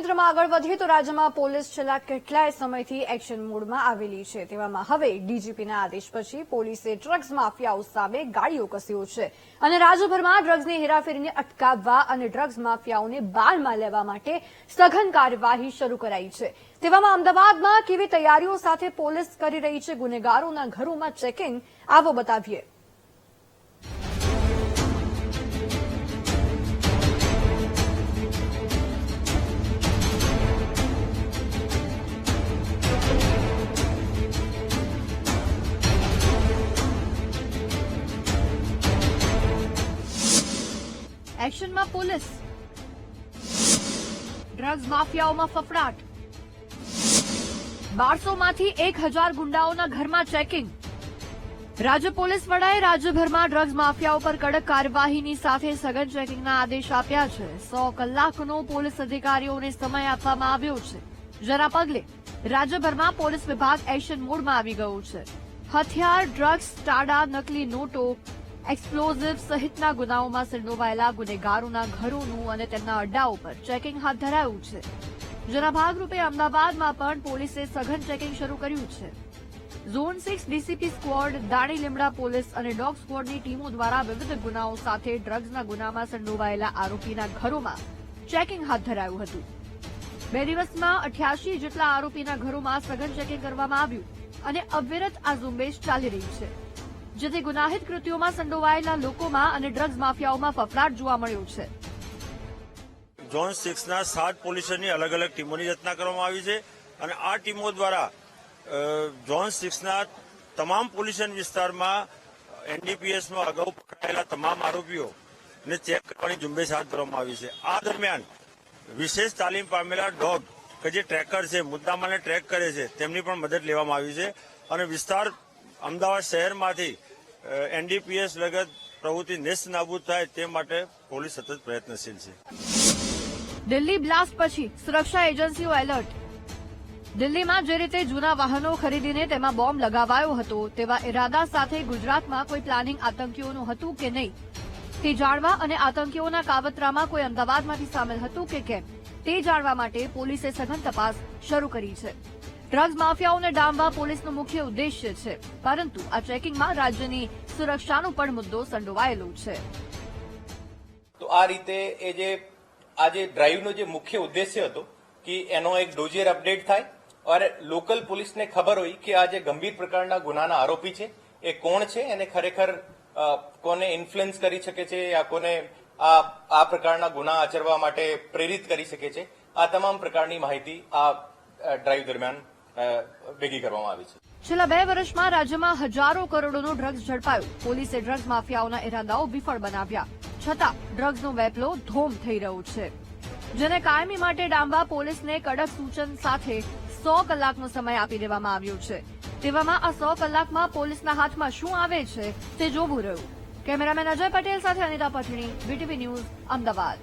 સમાચારમાં આગળ વધીએ તો રાજ્યમાં પોલીસ છેલ્લા કેટલાય સમયથી એક્શન મોડમાં આવેલી છે। તેવામાં હવે ડીજીપીના આદેશ પછી પોલીસે ડ્રગ્સ માફિયાઓ સામે ગાડીઓ કસ્યો છે અને રાજ્યભરમાં ડ્રગ્સની હેરાફેરીને અટકાવવા અને ડ્રગ્સ માફિયાઓને બાનમાં લેવા માટે સઘન કાર્યવાહી શરૂ કરાઈ છે। તેવામાં અમદાવાદમાં કેવી તૈયારીઓ સાથે પોલીસ કરી રહી છે ગુનેગારોના ઘરોમાં ચેકિંગ, આવો બતાવીએ। એક્શનમાં પોલીસ, ડ્રગ્સ માફિયાઓમાં ફફડાટ, 1200માંથી 1000 ગુંડાઓના ઘરમાં ચેકિંગ। રાજ્ય પોલીસ વડાએ રાજ્યભરમાં ડ્રગ્સ માફિયાઓ પર કડક કાર્યવાહીની સાથે સઘન ચેકિંગના આદેશ આપ્યા છે। 100 કલાકનો પોલીસ અધિકારીઓને સમય આપવામાં આવ્યો છે, જેના પગલે રાજ્યભરમાં પોલીસ વિભાગ એક્શન મોડમાં આવી ગયું છે। હથિયાર, ડ્રગ્સ, ટાડા, નકલી નોટો, એક્સપ્લોઝિવ સહિતના ગુનાઓમાં સંડોવાયેલા ગુનેગારોના ઘરોનું અને તેમના અડ્ડાઓ પર ચેકિંગ હાથ ધરાયું છે, જેના ભાગરૂપે અમદાવાદમાં પણ પોલીસે સઘન ચેકિંગ શરૂ કર્યું છે। ઝોન 6 ડીસીપી સ્ક્વોડ, દાણી લીમડા પોલીસ અને ડોગ સ્ક્વોડની ટીમો દ્વારા વિવિધ ગુનાઓ સાથે ડ્રગ્સના ગુનામાં સંડોવાયેલા આરોપીના ઘરોમાં ચેકિંગ હાથ ધરાયું હતું। 2 દિવસમાં 88 જેટલા આરોપીના ઘરોમાં સઘન ચેકિંગ કરવામાં આવ્યું અને અવિરત આ ઝુંબેશ ચાલી રહી છે, જેથી ગુનાહિત કૃત્યોમાં સંડોવાયેલા લોકોમાં અને ડ્રગ્સ માફિયાઓમાં ફફડાટ જોવા મળ્યો છે। ઝોન 6ના 7 પોલીસની અલગ અલગ ટીમોની રચના કરવામાં આવી છે અને આ ટીમો દ્વારા ઝોન 6ના તમામ પોલીસ વિસ્તારમાં એનડીપીએસમાં અગાઉ પકડાયેલા તમામ આરોપીઓને ચેક કરવાની ઝુંબેશ હાથ ધરવામાં આવી છે। આ દરમિયાન વિશેષ તાલીમ પામેલા ડોગ કે જે ટ્રેકર છે, મુદ્દામાલને ટ્રેક કરે છે, તેમની પણ મદદ લેવામાં આવી છે અને વિસ્તાર અમદાવાદ શહેરમાંથી એનડીપીએસ લગત પ્રવૃત્તિ નેસ્ત નાબૂદ થાય તે માટે પોલીસ સતત પ્રયત્નશીલ છે। દિલ્હી બ્લાસ્ટ પછી સુરક્ષા એજન્સીઓ એલર્ટ। દિલ્હીમાં જે રીતે જૂના વાહનો ખરીદીને તેમાં બોમ્બ લગાવાયો હતો, તેવા ઇરાદા સાથે ગુજરાતમાં કોઈ પ્લાનિંગ આતંકીઓનું હતું કે નહીં તે જાણવા અને આતંકીઓના કાવતરામાં કોઈ અમદાવાદમાંથી સામેલ હતું કે કેમ તે જાણવા માટે પોલીસે સઘન તપાસ શરૂ કરી છે। ડ્રગ્સ માફિયાઓને ડામવા પોલીસનો મુખ્ય ઉદ્દેશ્ય છે, પરંતુ આ ચેકિંગમાં રાજ્યની સુરક્ષાનો પણ મુદ્દો સંડોવાયેલો છે। તો આ રીતે આજે ડ્રાઈવનો જે મુખ્ય ઉદ્દેશ્ય હતો કે એનો એક ડોઝિયર અપડેટ થાય અને લોકલ પોલીસને ખબર હોય કે આ જે ગંભીર પ્રકારના ગુનાના આરોપી છે એ કોણ છે અને ખરેખર કોને ઇન્ફ્લુઅન્સ કરી શકે છે યા કોને આ પ્રકારના ગુના આચરવા માટે પ્રેરિત કરી શકે છે, આ તમામ પ્રકારની માહિતી આ ડ્રાઈવ દરમિયાન ભેગી કરવામાં આવી છે। છેલ્લા 2 વર્ષમાં રાજ્યમાં હજારો કરોડોનો ડ્રગ્સ ઝડપાયો। પોલીસે ડ્રગ્સ માફિયાઓના ઇરાદાઓ વિફળ બનાવ્યા, છતાં ડ્રગ્સનો વેપલો ધોમ થઈ રહ્યો છે, જેને કાયમી માટે ડામવા પોલીસને કડક સૂચન સાથે 100 કલાકનો સમય આપી દેવામાં આવ્યો છે। તેવામાં આ 100 કલાકમાં પોલીસના હાથમાં શું આવે છે તે જોવું રહ્યું। કેમેરામેન અજય પટેલ સાથે અનિતા પટણી, વીટીવી ન્યૂઝ, અમદાવાદ।